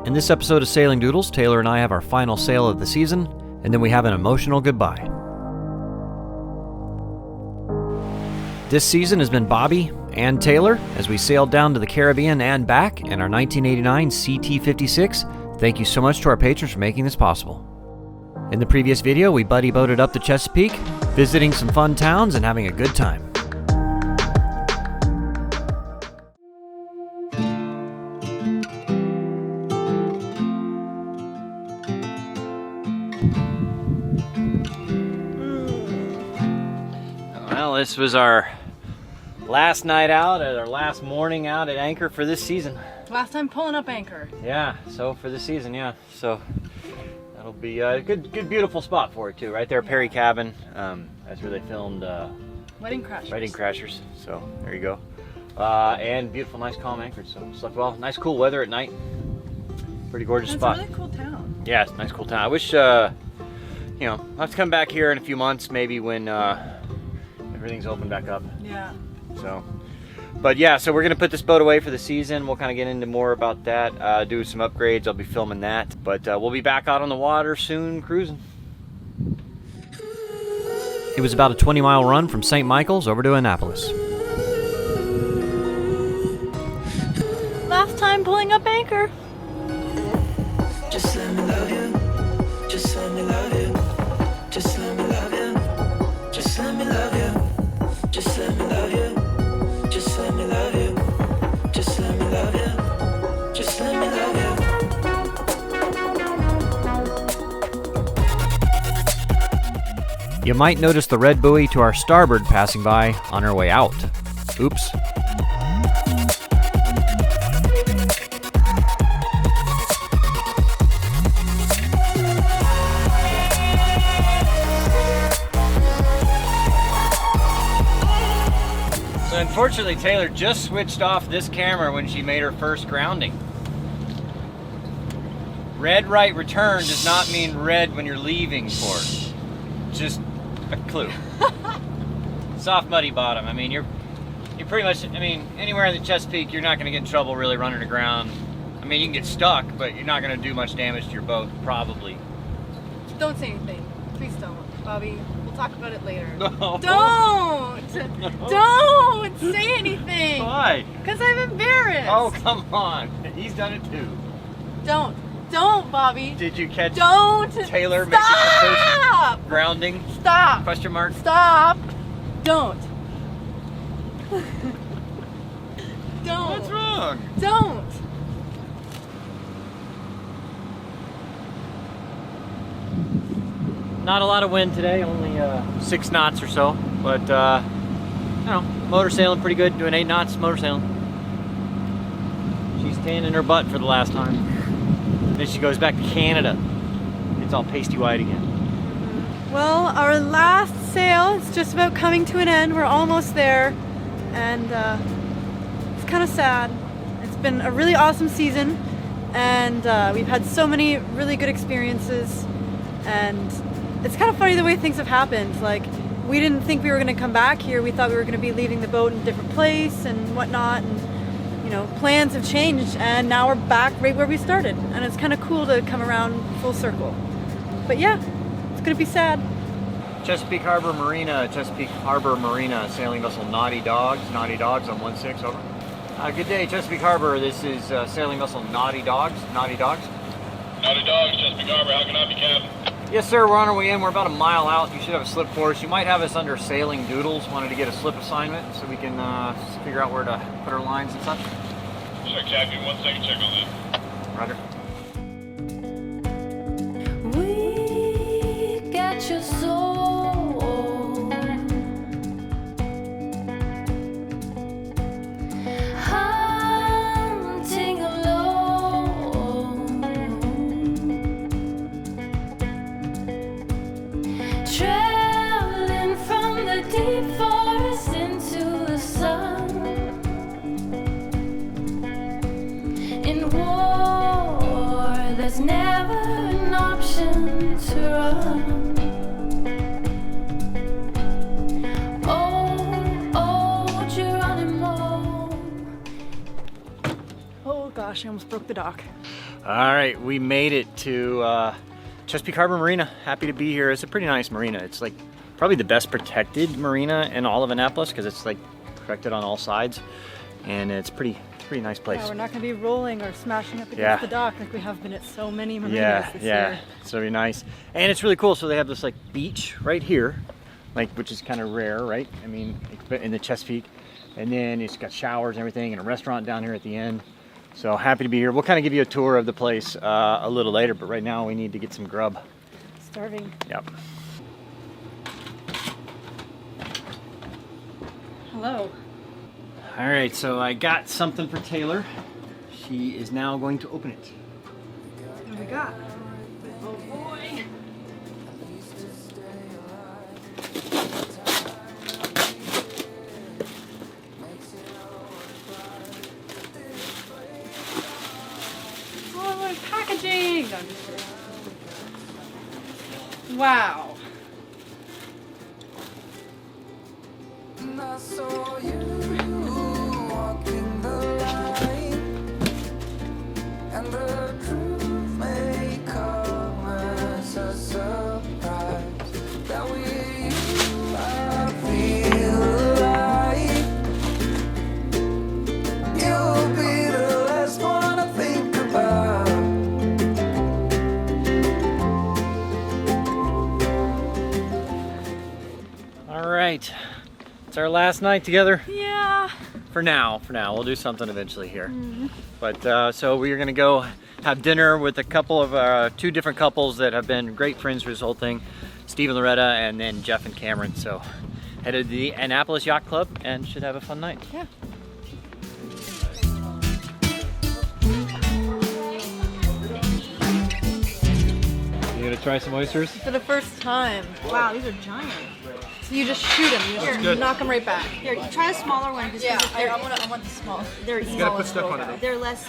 In this episode of Sailing Doodles, Taylor and I have our final sail of the season, and then we have an emotional goodbye. This season has been Bobby and Taylor as we sailed down to the Caribbean and back in our 1989 CT56. Thank you so much to our patrons for making this possible. In the previous video, we buddy boated up to Chesapeake, visiting some fun towns and having a good time. Well, this was our last night out, our last morning out at anchor for this season. Last time pulling up anchor. Yeah, so for this season, yeah. So that'll be a good, beautiful spot for it too. Right there, Perry Cabin. That's where they filmed Wedding Crashers. Wedding Crashers. So there you go. And beautiful, nice, calm anchorage. So slept well. Nice, cool weather at night. Pretty gorgeous spot. It's a really cool town. Yeah, it's a nice, cool town. I wish, I'll have to come back here in a few months, maybe when everything's opened back up. Yeah. So, but yeah, so we're gonna put this boat away for the season. We'll kind of get into more about that, do some upgrades. I'll be filming that, but we'll be back out on the water soon, cruising. It was about a 20-mile run from St. Michael's over to Annapolis. Last time pulling up anchor. Just let me love you. Just let me love you. Just let me love you. Just let me love you. Just let me love you. Just let me love you. Just let me love you. Just let me love you. You might notice the red buoy to our starboard passing by on our way out. Oops. So unfortunately, Taylor just switched off this camera when she made her first grounding. Red right return does not mean red when you're leaving port. Just a clue. Soft muddy bottom. I mean, you're pretty much, anywhere in the Chesapeake, you're not going to get in trouble really running aground. I mean, you can get stuck, but you're not going to do much damage to your boat, probably. Don't say anything. Please don't, Bobby. We'll talk about it later. No. Don't! No. Don't say anything! Why? Because I'm embarrassed. Oh, come on. He's done it too. Don't, Bobby. Did you catch Don't! Taylor making the Stop! first grounding? Stop! Question mark? Stop! Don't. Don't. What's wrong? Don't. Not a lot of wind today, only 6 knots or so, but motor sailing pretty good, doing 8 knots motor sailing. She's tanning her butt for the last time. Then she goes back to Canada. It's all pasty white again. Well, our last sail is just about coming to an end. We're almost there, and it's kind of sad. It's been a really awesome season, and we've had so many really good experiences, and it's kind of funny the way things have happened. Like, we didn't think we were going to come back here. We thought we were going to be leaving the boat in a different place and whatnot, and plans have changed, and now we're back right where we started, and it's kind of cool to come around full circle. But yeah, it's going to be sad. Chesapeake Harbor Marina, sailing vessel Naughty Dogs on 16, over. Good day, Chesapeake Harbor. This is sailing vessel Naughty Dogs. Naughty Dogs, Chesapeake Harbor. How can I be, Captain? Yes, sir. We're on our way in. We're about a mile out. You should have a slip course. You might have us under Sailing Doodles. Wanted to get a slip assignment so we can figure out where to put our lines and such. Sure, Captain. 1 second, check on that. Roger. We got your soul. Hunting alone. Traveling from the deep forest into the sun. In war, there's never an option to run. gosh, I almost broke the dock. All right, we made it to Chesapeake Harbor Marina. Happy to be here. It's a pretty nice marina. It's like probably the best protected marina in all of Annapolis because it's like protected on all sides, and it's pretty nice place. Yeah, we're not gonna be rolling or smashing up against the dock like we have been at so many marinas this year. It's really nice, and it's really cool. So they have this like beach right here, like which is kind of rare, right? I mean, in the Chesapeake, and then it's got showers and everything, and a restaurant down here at the end. So happy to be here. We'll kind of give you a tour of the place a little later, but right now we need to get some grub. Starving. Yep. Hello. All right, so I got something for Taylor. She is now going to open it. What do we got? Oh boy. Oh, packaging! No, I'm just kidding. Wow. And I saw you walking the line, and the truth may come as a surprise that with you I feel alive. You'll be the last one I think about. All right, it's our last night together. Yeah. For now, we'll do something eventually here. But so we are gonna go have dinner with a couple of two different couples that have been great friends for this whole thing, Steve and Loretta, and then Jeff and Cameron. So headed to the Annapolis Yacht Club and should have a fun night. Yeah. You gonna try some oysters? For the first time. Wow, these are giant. So you just shoot them. You just knock them right back. Here, you try a smaller one. Just Yeah, because I want the small. they're easy. gotta put stuff on it. They're less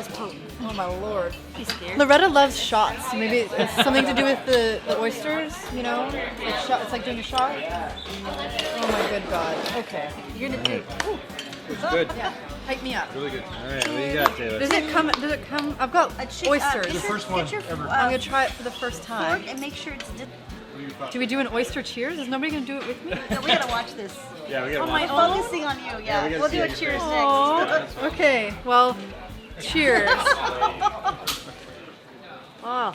potent. Oh my lord. Be scared. Loretta loves shots. So maybe it's something to do with the oysters, you know? It's like doing a shot. Oh my good god. Okay. You're gonna take. It's good. Yeah. Hype me up. Really good. All right, what do you got, Taylor? Does it come? I've got oysters. The first one Get your ever. I'm gonna try it for the first time. fork and make sure it's dipped. Do we do an oyster cheers? Is nobody gonna do it with me? No, we gotta watch this. Yeah, we got On my one. own? Focusing on you, we yeah. gotta We'll see do a your cheers face. next. Aw, okay, well, cheers. Oh,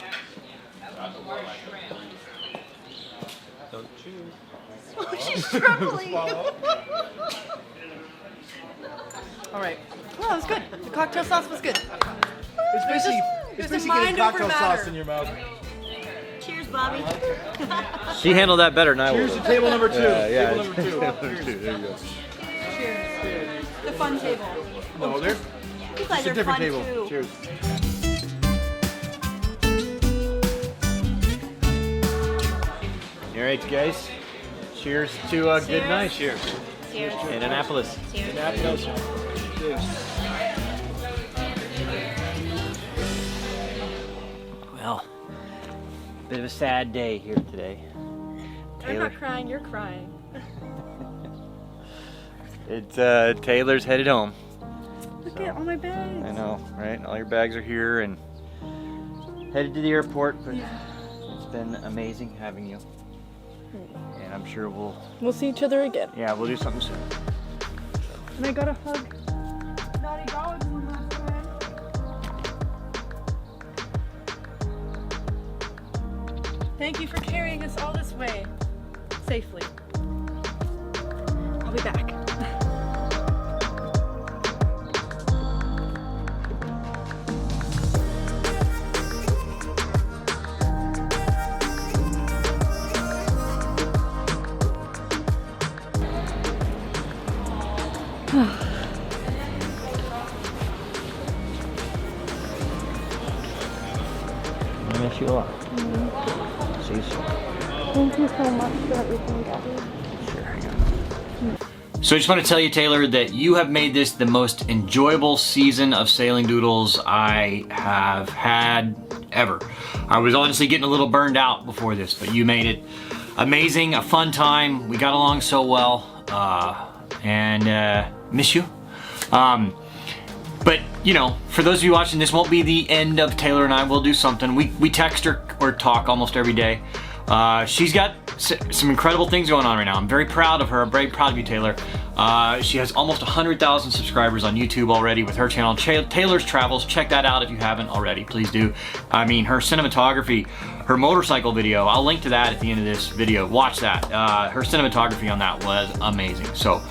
Oh, she's trembling. all right. Well, that was good. The cocktail sauce was good. It's basically, It was it's a basically mind getting cocktail over sauce matter. in your mouth. Cheers, Bobby. She handled that better than I Here's would. to table number two. Yeah, Table number two. There you go. Cheers. The fun table. No, there's You guys a are different fun table. too. Cheers. All right, guys. Cheers to a good night. Cheers. Cheers. In Annapolis. Cheers. Well, bit of a sad day here today. I'm Taylor. not crying, you're crying. It's Taylor's headed home. Look at all my bags. I know, right? All your bags are here and headed to the airport, but it's been amazing having you. And I'm sure We'll see each other again. we'll do something soon. And I got a hug. Naughty dog one last time. Thank you for carrying us all this way safely. I'll be back. I miss you a lot. See you soon. Thank you so much for everything, Gabby. Sure, hang on. So I just want to tell you, Taylor, that you have made this the most enjoyable season of sailing Doodles I have had ever. I was honestly getting a little burned out before this, but you made it amazing, a fun time. We got along so well, and miss you. But, you know, for those of you watching, this won't be the end of Taylor and I. We'll do something. We text her or talk almost every day. She's got some incredible things going on right now. I'm very proud of her. I'm very proud of you, Taylor. She has almost 100,000 subscribers on YouTube already with her channel, Taylor's Travels. Check that out if you haven't already. Please do. I mean, her cinematography, her motorcycle video, I'll link to that at the end of this video. Watch that. Her cinematography on that was amazing. So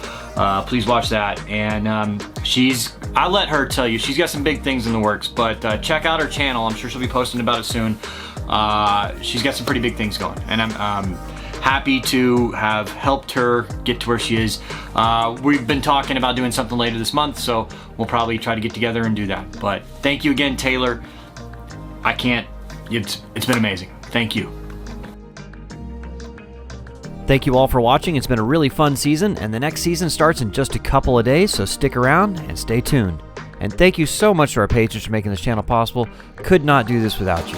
please watch that. And I'll let her tell you, she's got some big things in the works, but check out her channel. I'm sure she'll be posting about it soon. She's got some pretty big things going, and I'm happy to have helped her get to where she is. We've been talking about doing something later this month, so we'll probably try to get together and do that. But thank you again, Taylor. It's been amazing. Thank you. Thank you all for watching. It's been a really fun season, and the next season starts in just a couple of days, so stick around and stay tuned. And thank you so much to our patrons for making this channel possible. Could not do this without you.